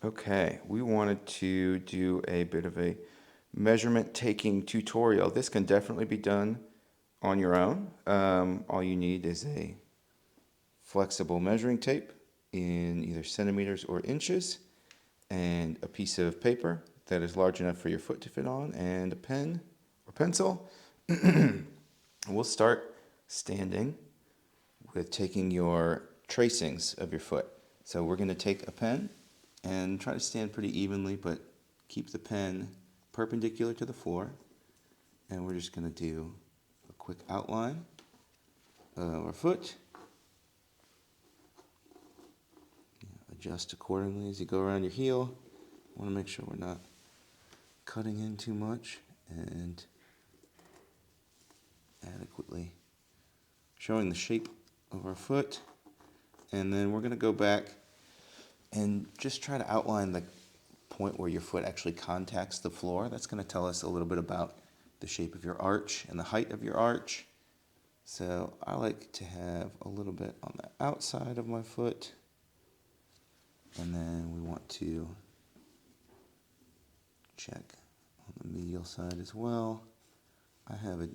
Okay, we wanted to do a bit of a measurement taking tutorial. This can definitely be done on your own. All you need is a flexible measuring tape in either centimeters or inches, and a piece of paper that is large enough for your foot to fit on, and a pen or pencil. We'll start standing with taking your tracings of your foot. So we're going to take a pen and try to stand pretty evenly, but keep the pen perpendicular to the floor. And we're just going to do a quick outline of our foot. Adjust accordingly as you go around your heel. Want to make sure we're not cutting in too much and adequately showing the shape of our foot. And then we're going to go back and just try to outline the point where your foot actually contacts the floor. That's going to tell us a little bit about the shape of your arch and the height of your arch. So I like to have a little bit on the outside of my foot, and then we want to check on the medial side as well. I have a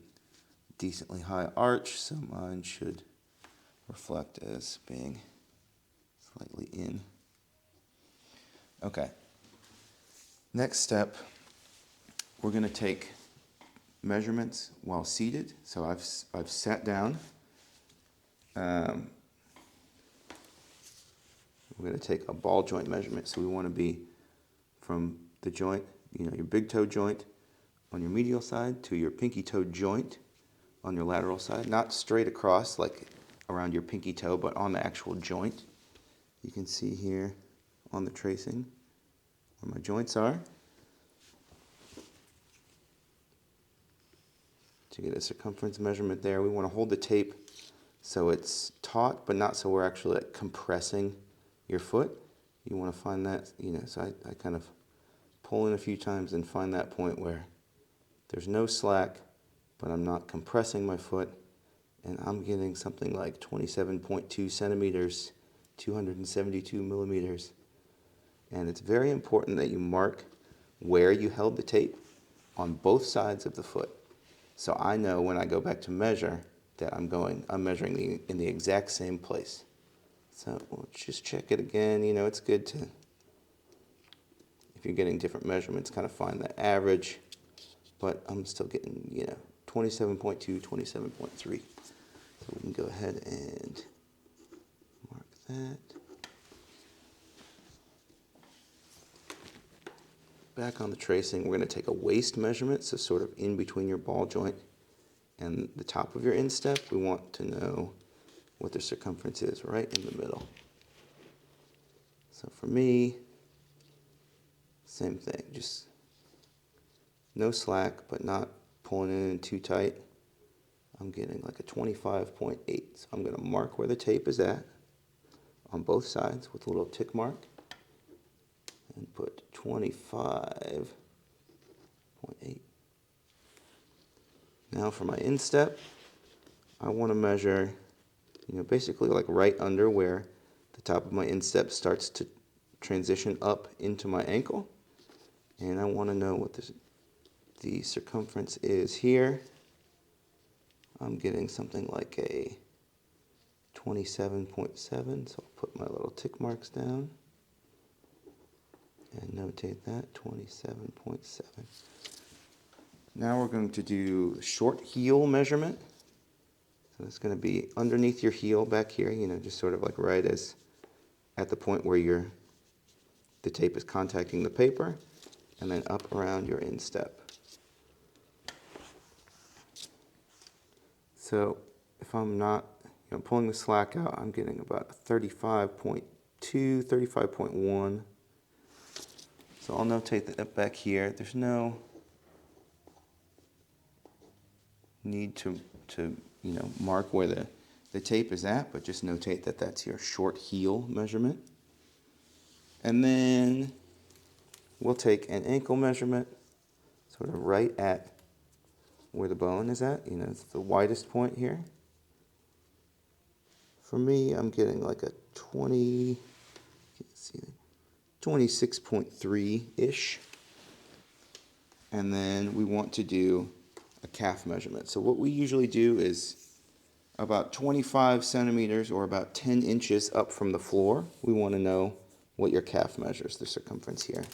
decently high arch, so mine should reflect as being slightly in. Okay. Next step, we're going to take measurements while seated. So I've sat down. We're going to take a ball joint measurement. So we want to be from the joint, your big toe joint on your medial side to your pinky toe joint on your lateral side. Not straight across like around your pinky toe, but on the actual joint. You can see here on the tracing where my joints are. To get a circumference measurement there, we want to hold the tape so it's taut, but not so we're actually compressing your foot. You want to find that, so I kind of pull in a few times and find that point where there's no slack, but I'm not compressing my foot, and I'm getting something like 27.2 centimeters, 272 millimeters. And it's very important that you mark where you held the tape on both sides of the foot. So I know when I go back to measure that I'm measuring in the exact same place. So we'll just check it again. It's good to, if you're getting different measurements, kind of find the average. But I'm still getting, 27.2, 27.3. So we can go ahead and mark that. Back on the tracing, we're going to take a waist measurement, so sort of in between your ball joint and the top of your instep. We want to know what the circumference is right in the middle. So for me, same thing, just no slack, but not pulling in too tight. I'm getting like a 25.8. So I'm going to mark where the tape is at on both sides with a little tick mark and put 25.8. Now for my instep, I want to measure, basically like right under where the top of my instep starts to transition up into my ankle. And I want to know what the circumference is here. I'm getting something like a 27.7, so I'll put my little tick marks down and notate that, 27.7. Now we're going to do the short heel measurement. So it's going to be underneath your heel back here, just sort of like right as at the point where the tape is contacting the paper, and then up around your instep. So if I'm not pulling the slack out, I'm getting about a 35.2, 35.1. So I'll notate that back here. There's no need to mark where the tape is at, but just notate that that's your short heel measurement. And then we'll take an ankle measurement, sort of right at where the bone is at. It's the widest point here. For me, I'm getting like a 20, can't see, 26.3-ish. And then we want to do a calf measurement. So what we usually do is about 25 centimeters or about 10 inches up from the floor. We want to know what your calf measures, the circumference here.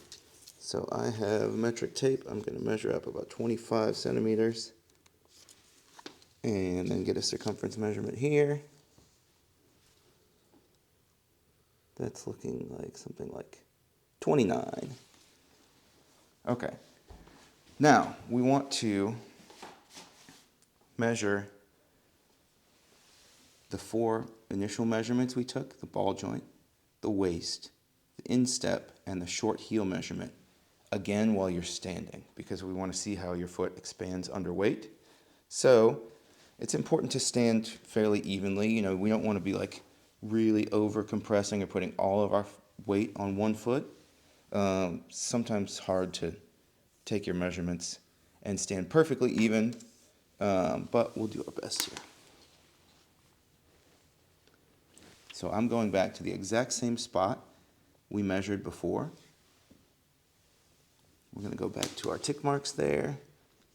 So I have metric tape. I'm going to measure up about 25 centimeters and then get a circumference measurement here. That's looking like something like 29. Okay. Now we want to measure the 4 initial measurements we took: the ball joint, the waist, the instep, and the short heel measurement, again while you're standing, because we want to see how your foot expands under weight. So it's important to stand fairly evenly. You know, we don't want to be like really over compressing or putting all of our weight on one foot. Sometimes hard to take your measurements and stand perfectly even, but we'll do our best here. So I'm going back to the exact same spot we measured before. We're going to go back to our tick marks there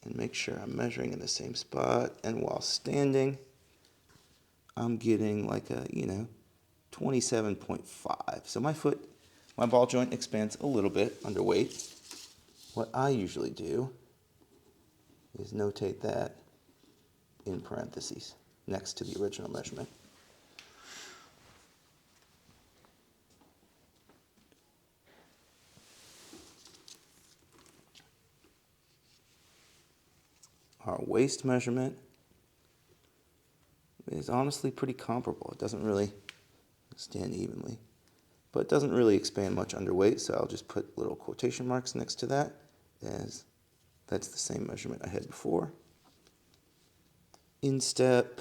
and make sure I'm measuring in the same spot. And while standing, I'm getting like a, 27.5. So my ball joint expands a little bit under weight. What I usually do is notate that in parentheses next to the original measurement. Our waist measurement is honestly pretty comparable. It doesn't really stand evenly, but it doesn't really expand much under weight, so I'll just put little quotation marks next to that, as that's the same measurement I had before. Instep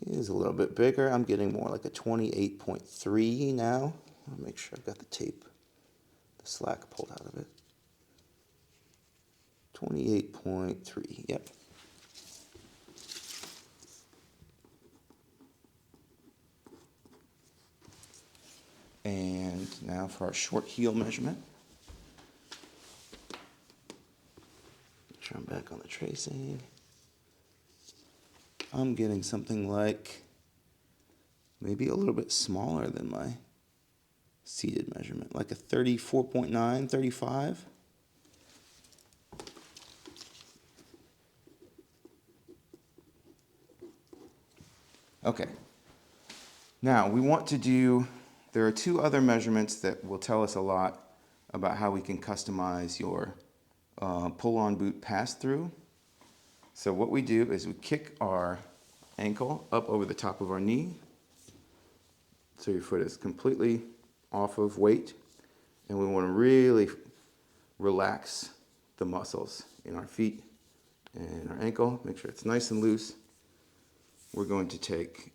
is a little bit bigger. I'm getting more like a 28.3 now. I'll make sure I've got the tape, the slack pulled out of it. 28.3, yep. And now for our short heel measurement. Make sure I'm back on the tracing. I'm getting something like maybe a little bit smaller than my seated measurement, like a 34.9, 35. Okay, now we want to do, there are 2 other measurements that will tell us a lot about how we can customize your pull-on boot pass-through. So what we do is we kick our ankle up over the top of our knee, so your foot is completely off of weight, and we want to really relax the muscles in our feet and our ankle, make sure it's nice and loose. We're going to take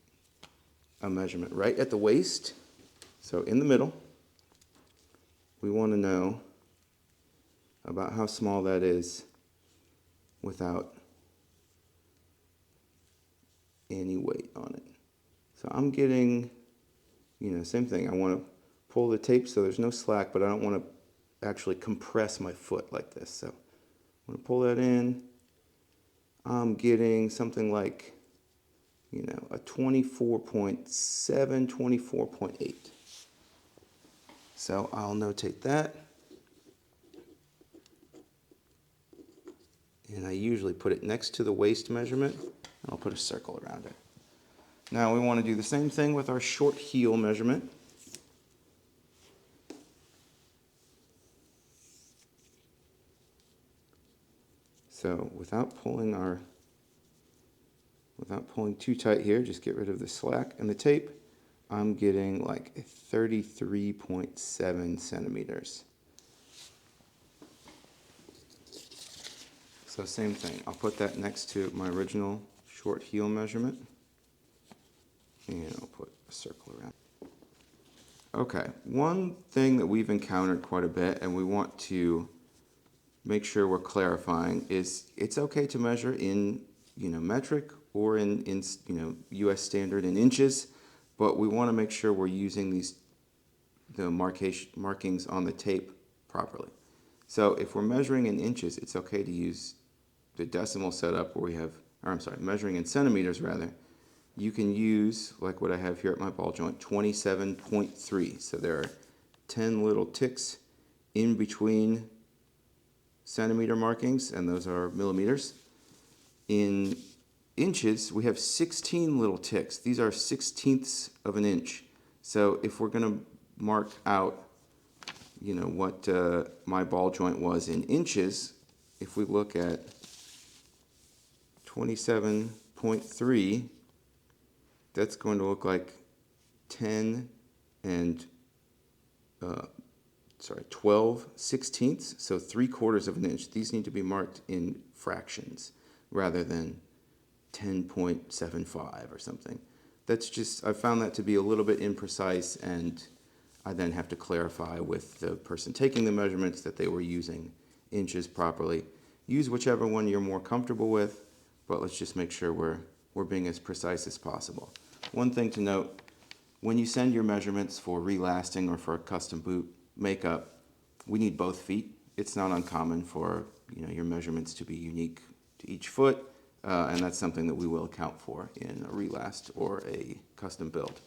a measurement right at the waist, so in the middle. We want to know about how small that is without any weight on it. So I'm getting, same thing. I want to pull the tape so there's no slack, but I don't want to actually compress my foot like this. So I'm going to pull that in. I'm getting something like, a 24.7, 24.8. So I'll notate that. And I usually put it next to the waist measurement, and I'll put a circle around it. Now we want to do the same thing with our short heel measurement. So without pulling too tight here, just get rid of the slack and the tape, I'm getting like 33.7 centimeters. So same thing, I'll put that next to my original short heel measurement, and I'll put a circle around. Okay, one thing that we've encountered quite a bit, and we want to make sure we're clarifying, is it's okay to measure in metric or in US standard in inches, but we want to make sure we're using these the markings on the tape properly. So if we're measuring in inches, it's okay to use the decimal setup where we have, or I'm sorry, measuring in centimeters rather. You can use, like what I have here at my ball joint, 27.3. So there are 10 little ticks in between centimeter markings, and those are millimeters. In inches, we have 16 little ticks. These are 1/16 of an inch. So if we're going to mark out, what my ball joint was in inches, if we look at 27.3, that's going to look like 12/16, so 3/4 of an inch. These need to be marked in fractions rather than 10.75 or something. That's just, I found that to be a little bit imprecise, and I then have to clarify with the person taking the measurements that they were using inches properly. Use whichever one you're more comfortable with, but let's just make sure we're being as precise as possible. One thing to note, when you send your measurements for relasting or for a custom boot makeup, we need both feet. It's not uncommon for your measurements to be unique to each foot, and that's something that we will account for in a relast or a custom build.